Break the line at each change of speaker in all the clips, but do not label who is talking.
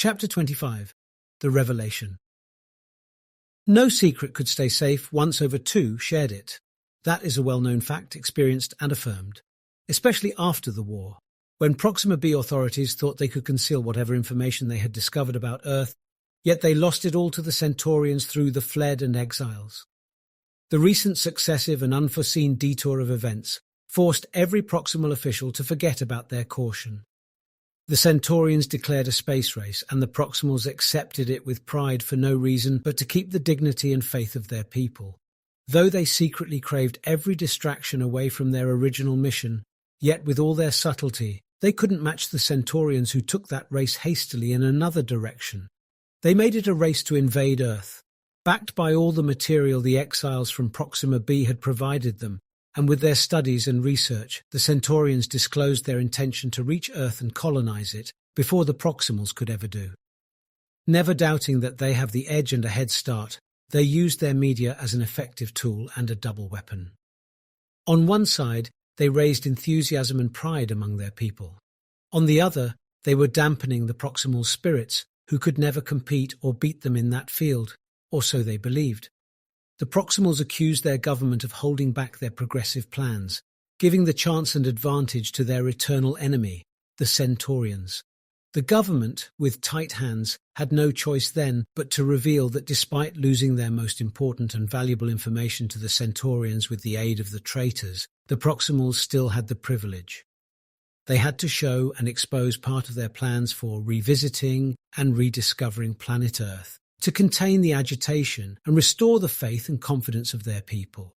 Chapter 25. The Revelation. No secret could stay safe once over two shared it. That is a well-known fact, experienced and affirmed, especially after the war, when Proxima-b authorities thought they could conceal whatever information they had discovered about Earth, yet they lost it all to the Centaurians through the fled and exiles. The recent successive and unforeseen detour of events forced every Proximal official to forget about their caution. The Centaurians declared a space race, and the Proximals accepted it with pride for no reason but to keep the dignity and faith of their people. Though they secretly craved every distraction away from their original mission, yet with all their subtlety, they couldn't match the Centaurians who took that race hastily in another direction. They made it a race to invade Earth, backed by all the material the exiles from Proxima-b had provided them, and with their studies and research, the Centaurians disclosed their intention to reach Earth and colonize it before the Proximals could ever do. Never doubting that they have the edge and a head start, they used their media as an effective tool and a double weapon. On one side, they raised enthusiasm and pride among their people. On the other, they were dampening the Proximal spirits, who could never compete or beat them in that field, or so they believed. The Proximals accused their government of holding back their progressive plans, giving the chance and advantage to their eternal enemy, the Centaurians. The government, with tight hands, had no choice then but to reveal that despite losing their most important and valuable information to the Centaurians with the aid of the traitors, the Proximals still had the privilege. They had to show and expose part of their plans for revisiting and rediscovering planet Earth, to contain the agitation and restore the faith and confidence of their people.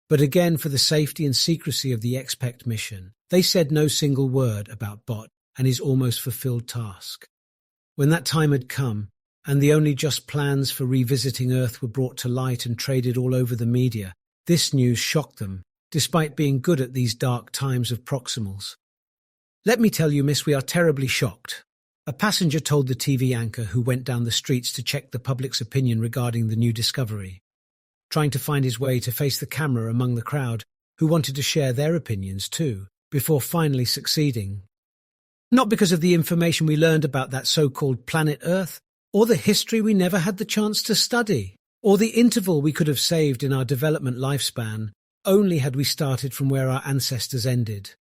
But again, for the safety and secrecy of the Expect mission, they said no single word about Bot and his almost fulfilled task. When that time had come, and the only just plans for revisiting Earth were brought to light and traded all over the media, this news shocked them, despite being good at these dark times of Proximals. "Let me tell you, miss, we are terribly shocked," a passenger told the TV anchor who went down the streets to check the public's opinion regarding the new discovery, trying to find his way to face the camera among the crowd who wanted to share their opinions too, before finally succeeding. "Not because of the information we learned about that so-called planet Earth, or the history we never had the chance to study, or the interval we could have saved in our development lifespan, only had we started from where our ancestors ended."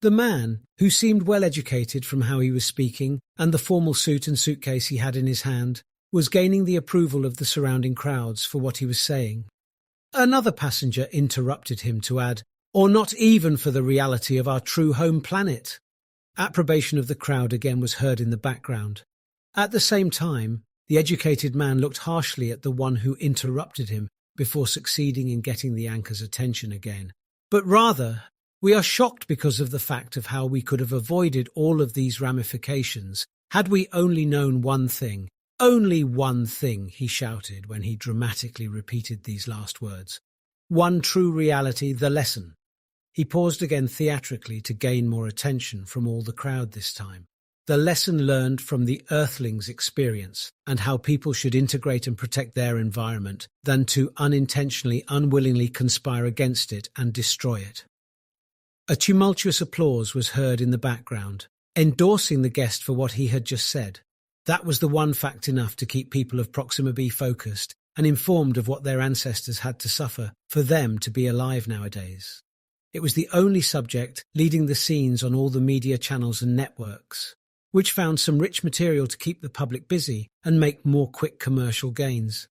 The man, who seemed well-educated from how he was speaking and the formal suit and suitcase he had in his hand, was gaining the approval of the surrounding crowds for what he was saying. Another passenger interrupted him to add, "Or not even for the reality of our true home planet." Approbation of the crowd again was heard in the background. At the same time, the educated man looked harshly at the one who interrupted him before succeeding in getting the anchor's attention again. "But rather, we are shocked because of the fact of how we could have avoided all of these ramifications had we only known one thing. Only one thing," he shouted when he dramatically repeated these last words. "One true reality, the lesson." He paused again theatrically to gain more attention from all the crowd this time. The lesson learned from the Earthlings' experience and how people should integrate and protect their environment than to unintentionally, unwillingly conspire against it and destroy it. A tumultuous applause was heard in the background, endorsing the guest for what he had just said. That was the one fact enough to keep people of Proxima-b focused and informed of what their ancestors had to suffer for them to be alive nowadays. It was the only subject leading the scenes on all the media channels and networks, which found some rich material to keep the public busy and make more quick commercial gains.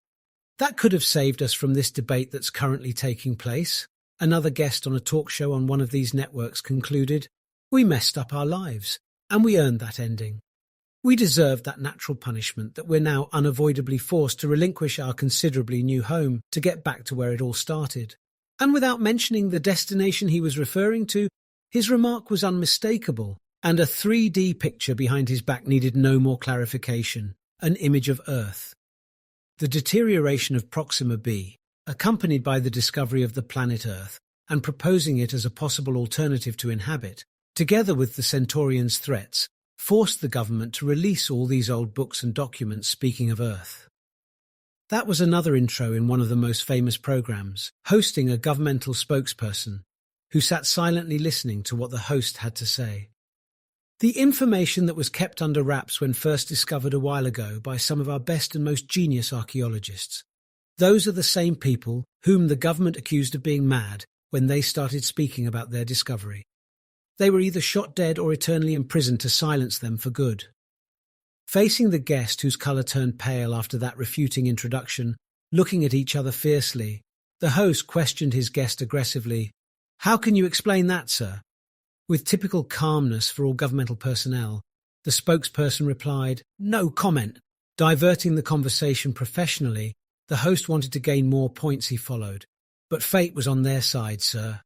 "That could have saved us from this debate that's currently taking place," another guest on a talk show on one of these networks concluded. "We messed up our lives, and we earned that ending. We deserved that natural punishment that we're now unavoidably forced to relinquish our considerably new home to get back to where it all started." And without mentioning the destination he was referring to, his remark was unmistakable, and a 3D picture behind his back needed no more clarification, an image of Earth. The deterioration of Proxima-b, accompanied by the discovery of the planet Earth and proposing it as a possible alternative to inhabit, together with the Centaurians' threats, forced the government to release all these old books and documents speaking of Earth. That was another intro in one of the most famous programs, hosting a governmental spokesperson who sat silently listening to what the host had to say. The information that was kept under wraps when first discovered a while ago by some of our best and most genius archaeologists. Those are the same people whom the government accused of being mad when they started speaking about their discovery. They were either shot dead or eternally imprisoned to silence them for good. Facing the guest whose colour turned pale after that refuting introduction, looking at each other fiercely, the host questioned his guest aggressively. "How can you explain that, sir?" With typical calmness for all governmental personnel, the spokesperson replied, "No comment." Diverting the conversation professionally, the host wanted to gain more points. He followed. "But fate was on their side, sir.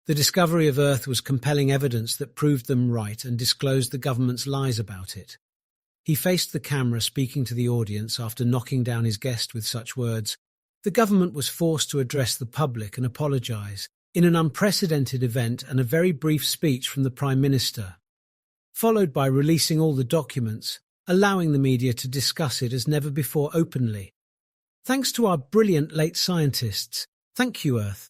The discovery of Earth was compelling evidence that proved them right and disclosed the government's lies about it." He faced the camera, speaking to the audience after knocking down his guest with such words. The government was forced to address the public and apologise in an unprecedented event and a very brief speech from the Prime Minister, followed by releasing all the documents, allowing the media to discuss it as never before openly. "Thanks to our brilliant late scientists. Thank you, Earth."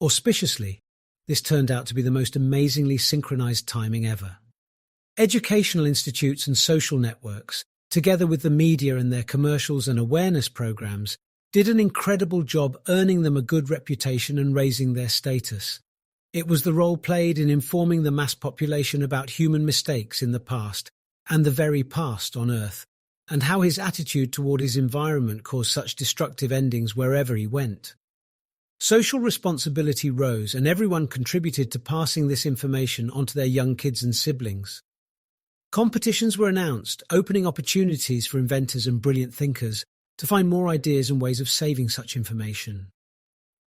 Auspiciously, this turned out to be the most amazingly synchronized timing ever. Educational institutes and social networks, together with the media and their commercials and awareness programs, did an incredible job earning them a good reputation and raising their status. It was the role played in informing the mass population about human mistakes in the past, and the very past on Earth, and how his attitude toward his environment caused such destructive endings wherever he went. Social responsibility rose, and everyone contributed to passing this information onto their young kids and siblings. Competitions were announced, opening opportunities for inventors and brilliant thinkers to find more ideas and ways of saving such information.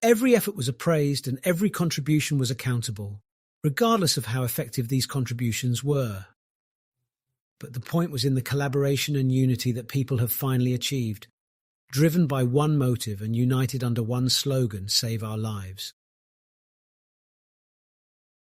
Every effort was appraised and every contribution was accountable, regardless of how effective these contributions were. But the point was in the collaboration and unity that people have finally achieved, driven by one motive and united under one slogan, "Save Our Lives."